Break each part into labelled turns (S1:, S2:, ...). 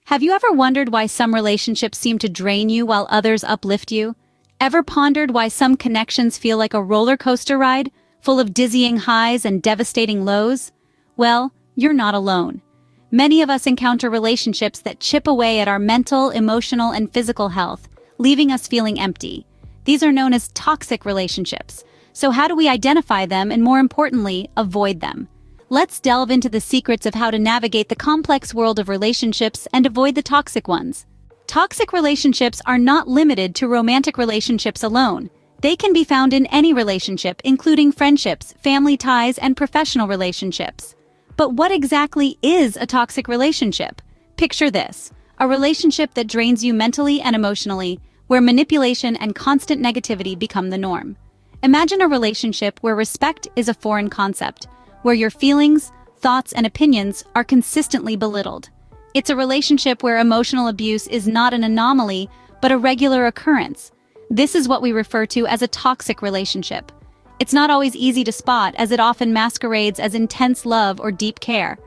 S1: Have you ever wondered why some relationships seem to drain you while others uplift you? Ever pondered why some connections feel like a roller coaster ride, full of dizzying highs and devastating lows? Well, you're not alone. Many of us encounter relationships that chip away at our mental, emotional, and physical health, leaving us feeling empty. These are known as toxic relationships. So how do we identify them and, more importantly, avoid them? Let's delve into the secrets of how to navigate the complex world of relationships and avoid the toxic ones. Toxic relationships are not limited to romantic relationships alone. They can be found in any relationship, including friendships, family ties, and professional relationships. But what exactly is a toxic relationship? Picture this: a relationship that drains you mentally and emotionally, where manipulation and constant negativity become the norm. Imagine a relationship where respect is a foreign concept, where your feelings, thoughts, and opinions are consistently belittled. It's a relationship where emotional abuse is not an anomaly, but a regular occurrence. This is what we refer to as a toxic relationship. It's not always easy to spot, as it often masquerades as intense love or deep care.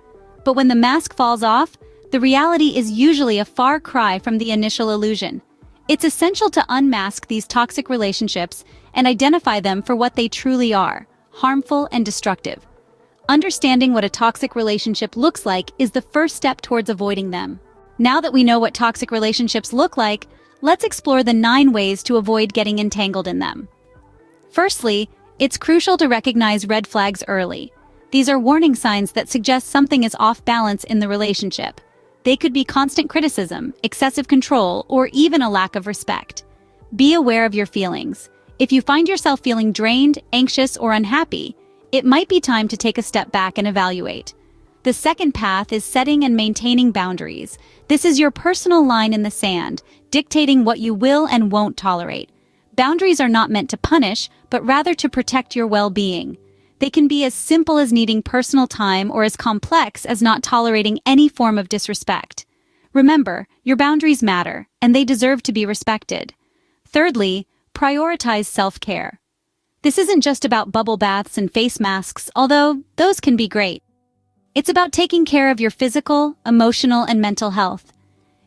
S1: But when the mask falls off, the reality is usually a far cry from the initial illusion. It's essential to unmask these toxic relationships and identify them for what they truly are: harmful and destructive. Understanding what a toxic relationship looks like is the first step towards avoiding them. Now that we know what toxic relationships look like, let's explore the 9 ways to avoid getting entangled in them. Firstly, it's crucial to recognize red flags early. These are warning signs that suggest something is off balance in the relationship. They could be constant criticism, excessive control, or even a lack of respect. Be aware of your feelings. If you find yourself feeling drained, anxious, or unhappy, it might be time to take a step back and evaluate. The second path is setting and maintaining boundaries. This is your personal line in the sand, dictating what you will and won't tolerate. Boundaries are not meant to punish, but rather to protect your well-being. They can be as simple as needing personal time or as complex as not tolerating any form of disrespect. Remember, your boundaries matter, and they deserve to be respected. Thirdly, prioritize self-care. This isn't just about bubble baths and face masks, although those can be great. It's about taking care of your physical, emotional, and mental health.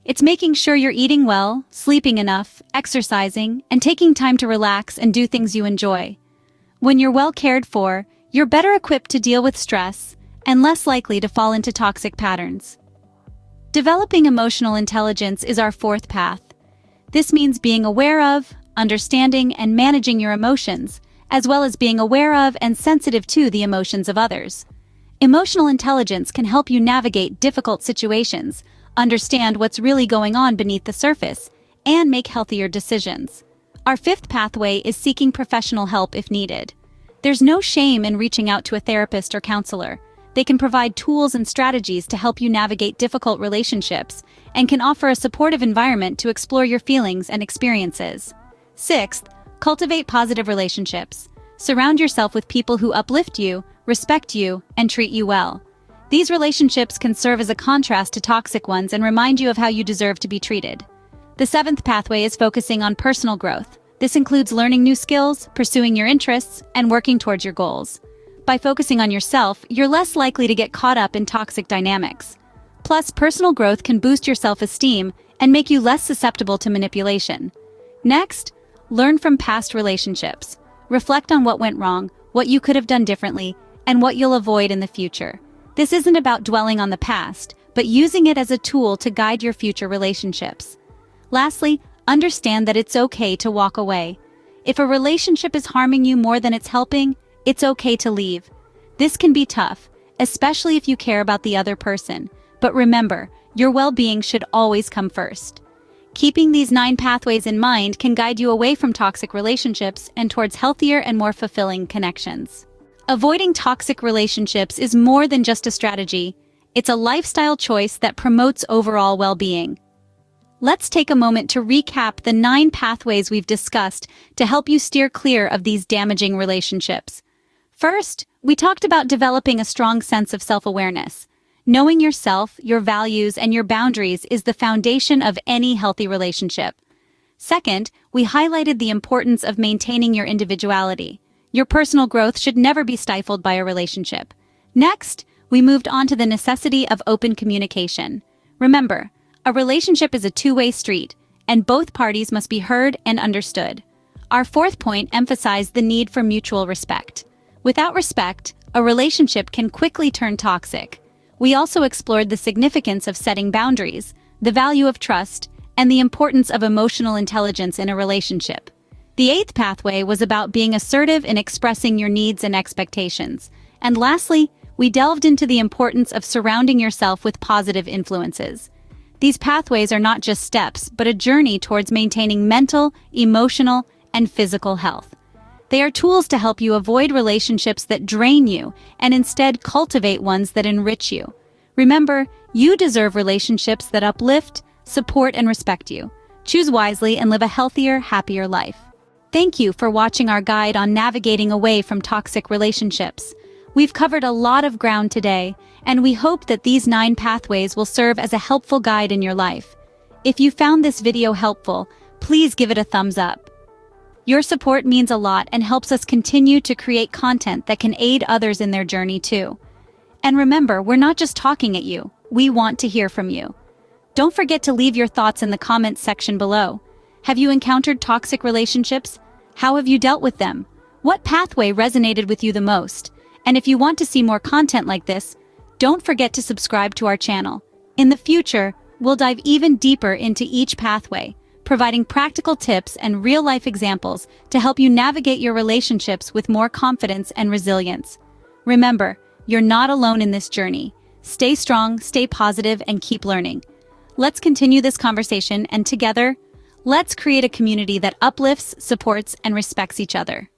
S1: It's making sure you're eating well, sleeping enough, exercising, and taking time to relax and do things you enjoy. When you're well cared for, you're better equipped to deal with stress and less likely to fall into toxic patterns. Developing emotional intelligence is our 4th path. This means being aware of, understanding, and managing your emotions, as well as being aware of and sensitive to the emotions of others. Emotional intelligence can help you navigate difficult situations, understand what's really going on beneath the surface, and make healthier decisions. Our 5th pathway is seeking professional help if needed. There's no shame in reaching out to a therapist or counselor. They can provide tools and strategies to help you navigate difficult relationships and can offer a supportive environment to explore your feelings and experiences. 6th, cultivate positive relationships. Surround yourself with people who uplift you, respect you, and treat you well. These relationships can serve as a contrast to toxic ones and remind you of how you deserve to be treated. The 7th pathway is focusing on personal growth. This includes learning new skills, pursuing your interests, and working towards your goals. By focusing on yourself, you're less likely to get caught up in toxic dynamics. Plus, personal growth can boost your self-esteem and make you less susceptible to manipulation. Next, learn from past relationships. Reflect on what went wrong, what you could have done differently, and what you'll avoid in the future. This isn't about dwelling on the past, but using it as a tool to guide your future relationships. Lastly, understand that it's okay to walk away. If a relationship is harming you more than it's helping, it's okay to leave. This can be tough, especially if you care about the other person. But remember, your well-being should always come first. Keeping these 9 pathways in mind can guide you away from toxic relationships and towards healthier and more fulfilling connections. Avoiding toxic relationships is more than just a strategy. It's a lifestyle choice that promotes overall well-being. Let's take a moment to recap the 9 pathways we've discussed to help you steer clear of these damaging relationships. First, we talked about developing a strong sense of self-awareness. Knowing yourself, your values, and your boundaries is the foundation of any healthy relationship. Second, we highlighted the importance of maintaining your individuality. Your personal growth should never be stifled by a relationship. Next, we moved on to the necessity of open communication. Remember, A relationship is a two-way street, and both parties must be heard and understood. Our fourth point emphasized the need for mutual respect. Without respect, a relationship can quickly turn toxic. We also explored the significance of setting boundaries, the value of trust, and the importance of emotional intelligence in a relationship. The eighth pathway was about being assertive in expressing your needs and expectations. And lastly, we delved into the importance of surrounding yourself with positive influences. These pathways are not just steps, but a journey towards maintaining mental, emotional, and physical health. They are tools to help you avoid relationships that drain you and instead cultivate ones that enrich you. Remember, you deserve relationships that uplift, support, and respect you. Choose wisely and live a healthier, happier life. Thank you for watching our guide on navigating away from toxic relationships. We've covered a lot of ground today, and we hope that these 9 pathways will serve as a helpful guide in your life. If you found this video helpful, please give it a thumbs up. Your support means a lot and helps us continue to create content that can aid others in their journey too. And remember, we're not just talking at you, we want to hear from you. Don't forget to leave your thoughts in the comments section below. Have you encountered toxic relationships? How have you dealt with them? What pathway resonated with you the most? And if you want to see more content like this, don't forget to subscribe to our channel. In the future, we'll dive even deeper into each pathway, providing practical tips and real-life examples to help you navigate your relationships with more confidence and resilience. Remember, you're not alone in this journey. Stay strong, stay positive, and keep learning. Let's continue this conversation, and together, let's create a community that uplifts, supports, and respects each other.